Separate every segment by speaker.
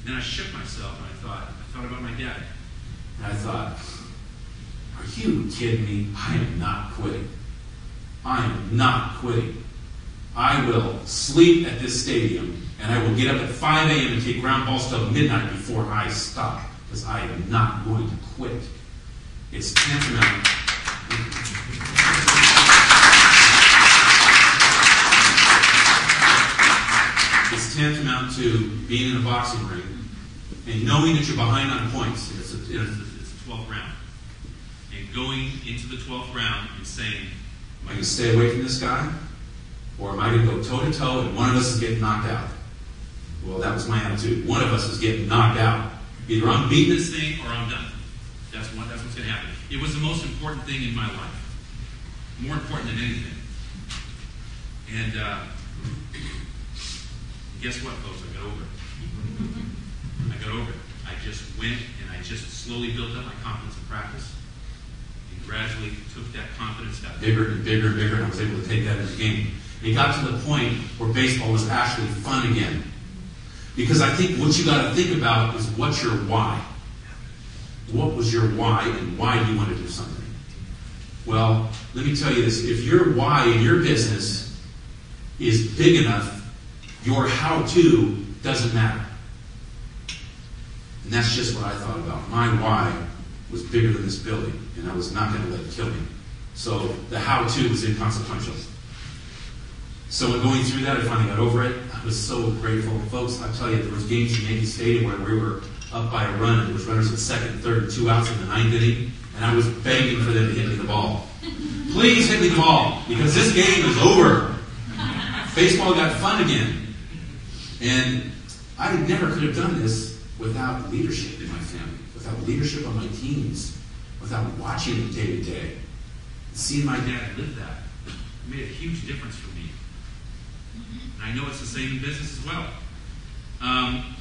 Speaker 1: then I shook myself, and I thought about my dad.
Speaker 2: And I thought, are you kidding me? I am not quitting. I am not quitting. I will sleep at this stadium, and I will get up at 5 a.m. and take ground balls till midnight before I stop, because I am not going to quit. It's tantamount. It's tantamount to being in a boxing ring and knowing that you're behind on points. It's the 12th round. And going into the 12th round and saying, am I going to stay away from this guy? Or am I going to go toe-to-toe and one of us is getting knocked out? Well, that was my attitude. One of us is getting knocked out. Either I'm beating this thing or I'm done. That's what's going to happen. It was the most important thing in my life. More important than anything. And guess what, folks? I got over it. I got over it. I just went and I just slowly built up my confidence in practice. And gradually took that confidence, got bigger and bigger and bigger, and I was able to take that in the game. It got to the point where baseball was actually fun again. Because I think what you got to think about is what's your why. What was your why and why do you want to do something? Well, let me tell you this. If your why in your business is big enough, your how-to doesn't matter. And that's just what I thought about. My why was bigger than this building, and I was not going to let it kill me. So the how-to was inconsequential. So in going through that, I finally got over it. I was so grateful. Folks, I tell you, there was games in Yankee Stadium where we were up by a run, and there was runners at second, third, and 2 outs in the 9th inning, and I was begging for them to hit me the ball. Please hit me the ball, because this game is over. Baseball got fun again. And I never could have done this without leadership in my family, without leadership on my teams, without watching it day to day. Seeing my dad live that made a huge difference for me. And I know it's the same in business as well.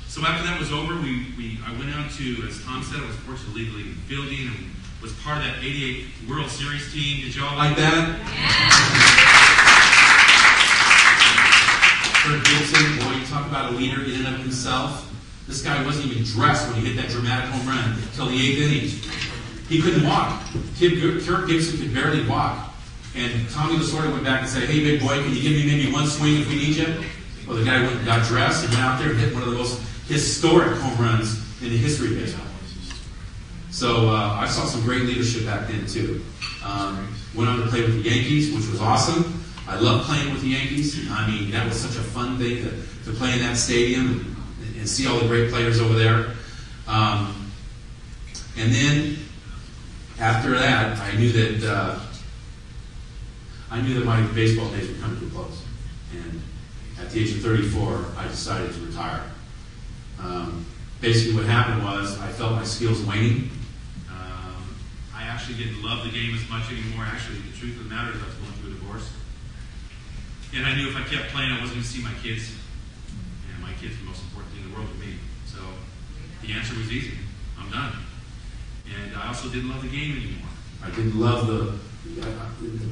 Speaker 2: So after that was over, I went out to, as Tom said, I was fortunate legally in the building and was part of that 88 World Series team. Did y'all like that? Yeah. Kurt Gibson, boy, you talk about a leader in and of himself. This guy wasn't even dressed when he hit that dramatic home run until the 8th inning. He couldn't walk. Kurt Gibson could barely walk. And Tommy Lasorda went back and said, hey, big boy, can you give me maybe one swing if we need you? Well, the guy went and got dressed and went out there and hit one of the most historic home runs in the history of baseball. So I saw some great leadership back then, too. Went on to play with the Yankees, which was awesome. I love playing with the Yankees. I mean, that was such a fun thing to play in that stadium and see all the great players over there. And then after that, I knew that my baseball days were coming to a close. And at the age of 34, I decided to retire. Basically, what happened was I felt my skills waning. I actually didn't love the game as much anymore. Actually, the truth of the matter is I was going through a divorce. And I knew if I kept playing, I wasn't going to see my kids. And my kids were the most important thing in the world to me. So the answer was easy. I'm done. And I also didn't love the game anymore. I didn't love the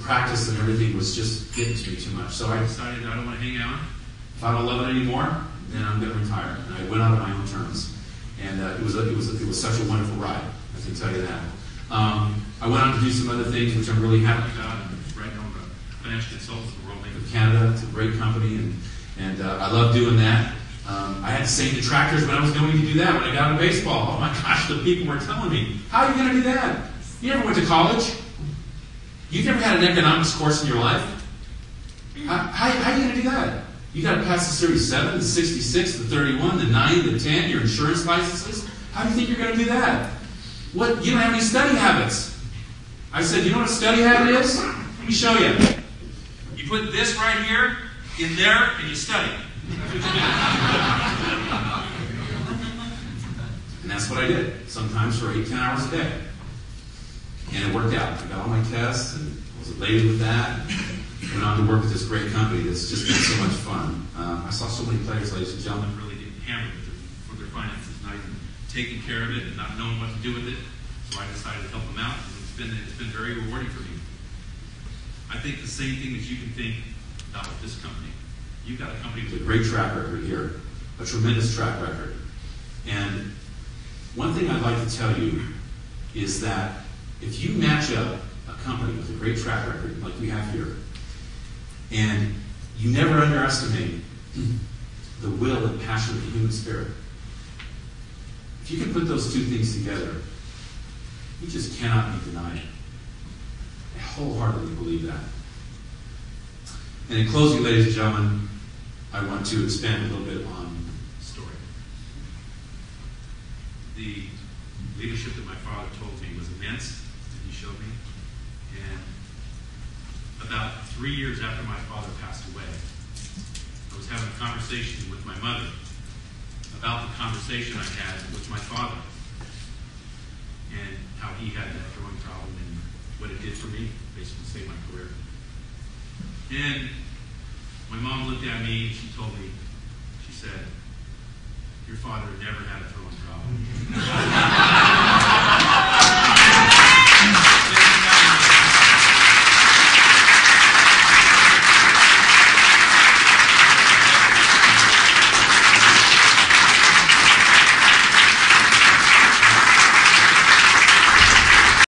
Speaker 2: practice and everything was just getting to me too much. So I decided that I don't want to hang out. If I don't love it anymore, then I'm going to retire. And I went out on my own terms. And it was such a wonderful ride. I can tell you that. I went on to do some other things which I'm really happy about. Right now, I'm a financial consultant for the World Bank of Canada. It's a great company, and I love doing that. I had to sing the tractors when I was going to do that when I got into baseball. Oh my gosh, the people were telling me, how are you going to do that? You never went to college? You've never had an economics course in your life? How are you going to do that? You got to pass the Series 7, the 66, the 31, the 9, the 10, your insurance licenses. How do you think you're going to do that? What? You don't have any study habits. I said, you know what a study habit is? Let me show you. You put this right here in there and you study. And that's what I did, sometimes for 8-10 hours a day. And it worked out. I got all my tests and was elated with that. Went on to work with this great company that's just been so much fun. I saw so many players, ladies and gentlemen, really getting hammered with their finances, not even taking care of it and not knowing what to do with it. So I decided to help them out. And it's been very rewarding for me. I think the same thing that you can think about with this company. You've got a company with a great track record here, a tremendous track record.
Speaker 3: And one thing I'd like to tell you is that if you match up a company with a great track record like we have here, and you never underestimate the will and passion of the human spirit, if you can put those two things together, you just cannot be denied. I wholeheartedly believe that. And in closing, ladies and gentlemen, I want to expand a little bit on
Speaker 2: Story. The leadership that my father told me was immense, that he showed me. And about 3 years after my father passed away, I was having a conversation with my mother about the conversation I had with my father and how he had that throwing problem and what it did for me, basically saved my career. And my mom looked at me and she told me, she said, "Your father never had a throwing problem."